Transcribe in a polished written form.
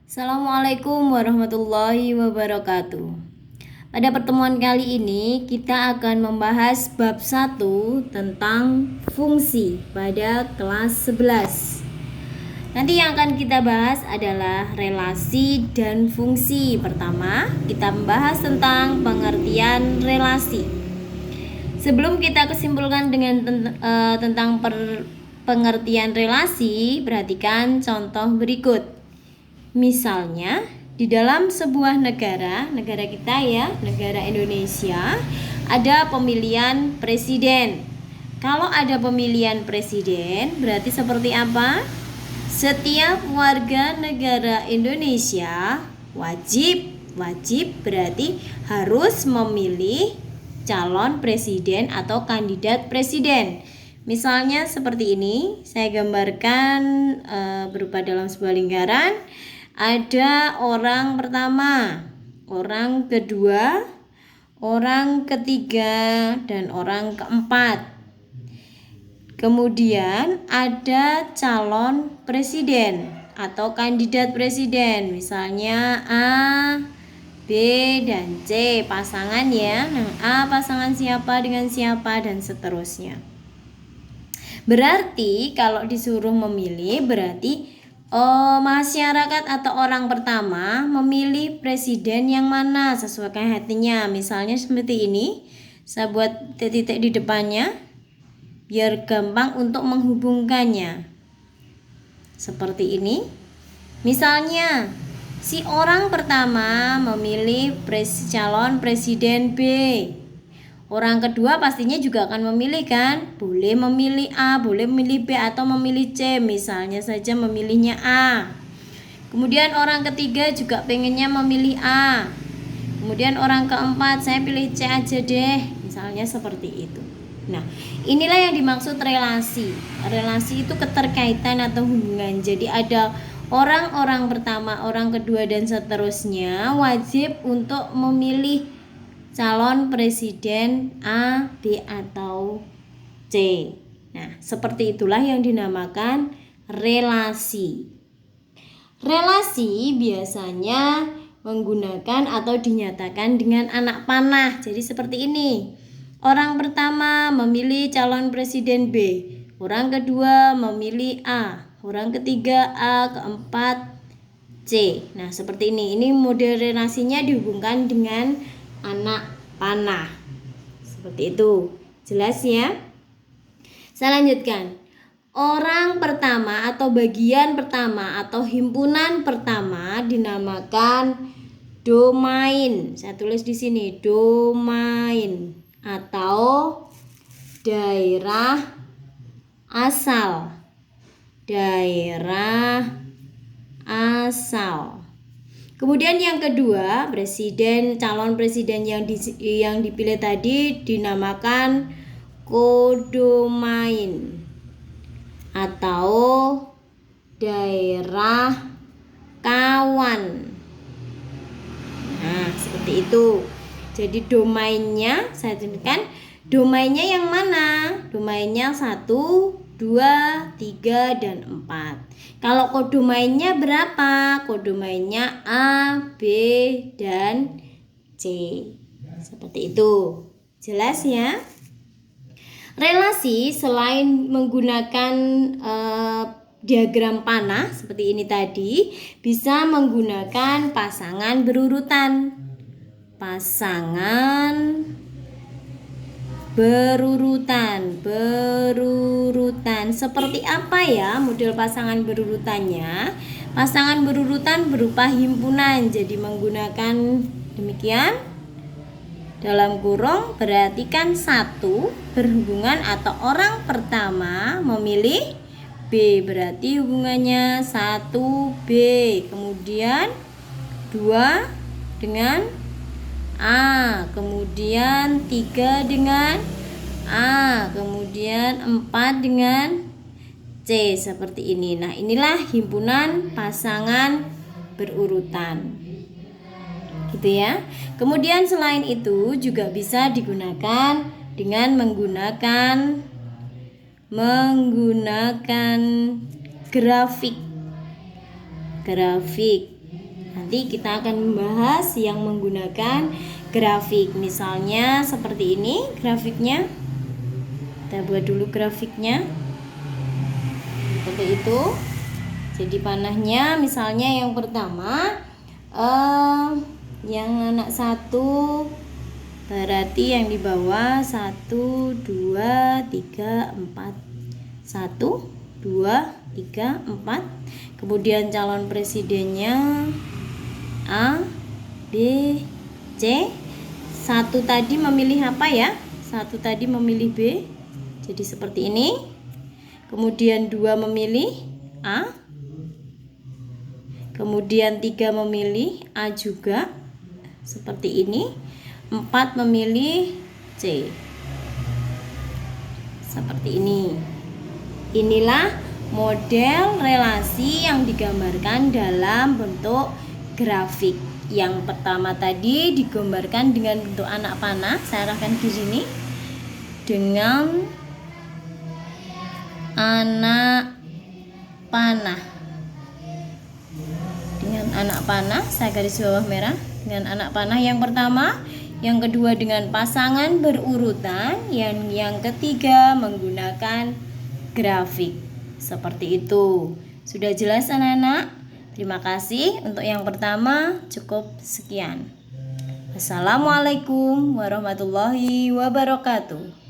Assalamualaikum warahmatullahi wabarakatuh. Pada pertemuan kali ini kita akan membahas bab 1 tentang fungsi pada kelas 11. Nanti yang akan kita bahas adalah relasi dan fungsi. Pertama, kita membahas tentang pengertian relasi. Sebelum kita kesimpulkan dengan tentang pengertian relasi, perhatikan contoh berikut. Misalnya, di dalam sebuah negara kita ya, negara Indonesia, ada pemilihan presiden. Kalau ada pemilihan presiden, berarti seperti apa? Setiap warga negara Indonesia wajib berarti harus memilih calon presiden atau kandidat presiden. Misalnya seperti ini, saya gambarkan berupa dalam sebuah lingkaran. Ada orang pertama, orang kedua, orang ketiga, dan orang keempat. Kemudian ada calon presiden atau kandidat presiden, misalnya A, B, dan C pasangan ya. Nah, A pasangan siapa dengan siapa dan seterusnya. Berarti kalau disuruh memilih berarti masyarakat atau orang pertama memilih presiden yang mana sesuai hatinya. Misalnya seperti ini, saya buat titik-titik di depannya biar gampang untuk menghubungkannya. Seperti ini. Misalnya, si orang pertama memilih calon presiden B. Orang kedua pastinya juga akan memilih kan? Boleh memilih A, boleh memilih B, atau memilih C. Misalnya saja memilihnya A. Kemudian orang ketiga juga pengennya memilih A. Kemudian orang keempat, saya pilih C aja deh. Misalnya seperti itu. Nah, inilah yang dimaksud relasi. Relasi itu keterkaitan atau hubungan. Jadi ada orang pertama, orang kedua, dan seterusnya wajib untuk memilih calon presiden A, B, atau C. Nah, seperti itulah yang dinamakan relasi. Relasi biasanya menggunakan atau dinyatakan dengan anak panah. Jadi seperti ini. Orang pertama memilih calon presiden B, orang kedua memilih A, orang ketiga A, keempat C. Nah, seperti ini. Ini model relasinya dihubungkan dengan anak panah. Seperti itu. Jelas ya? Saya lanjutkan. Orang pertama atau bagian pertama atau himpunan pertama dinamakan domain. Saya tulis di sini, domain atau daerah asal. Daerah asal. Kemudian yang kedua, calon presiden yang dipilih tadi dinamakan kodomain atau daerah kawan. Nah, seperti itu. Jadi domainnya, saya tunjukkan domainnya yang mana? Domainnya 1, 2, 3, dan 4. Kalau kodomainnya berapa? Kodomainnya A, B, dan C. Seperti itu. Jelas ya? Relasi selain menggunakan diagram panah seperti ini tadi, bisa menggunakan pasangan berurutan. Pasangan berurutan. Seperti apa ya model pasangan berurutannya? Pasangan berurutan berupa himpunan. Jadi menggunakan demikian dalam kurung, berarti kan 1 berhubungan atau orang pertama memilih B, berarti hubungannya 1B, kemudian 2 dengan A, kemudian 3 dengan A, kemudian 4 dengan C, seperti ini. Nah, inilah himpunan pasangan berurutan. Gitu ya. Kemudian selain itu juga bisa digunakan dengan menggunakan grafik. Nanti kita akan membahas yang menggunakan grafik. Misalnya seperti ini grafiknya. Kita buat dulu grafiknya. Seperti itu. Jadi panahnya misalnya yang pertama yang anak 1 berarti yang di bawah 1, 2, 3, 4. 1, 2, 3, 4. Kemudian calon presidennya A, B, C. 1 tadi memilih apa ya? 1 tadi memilih B. Jadi seperti ini. Kemudian 2 memilih A. Kemudian 3 memilih A juga. Seperti ini. 4 memilih C. Seperti ini. Inilah model relasi yang digambarkan dalam bentuk grafik. Yang pertama tadi digambarkan dengan bentuk anak panah. Saya arahkan ke sini. Dengan anak panah. Dengan anak panah, saya garis bawah merah. Dengan anak panah yang pertama. Yang kedua dengan pasangan berurutan, yang ketiga menggunakan grafik. Seperti itu. Sudah jelas anak-anak? Terima kasih. Untuk yang pertama cukup sekian. Assalamualaikum warahmatullahi wabarakatuh.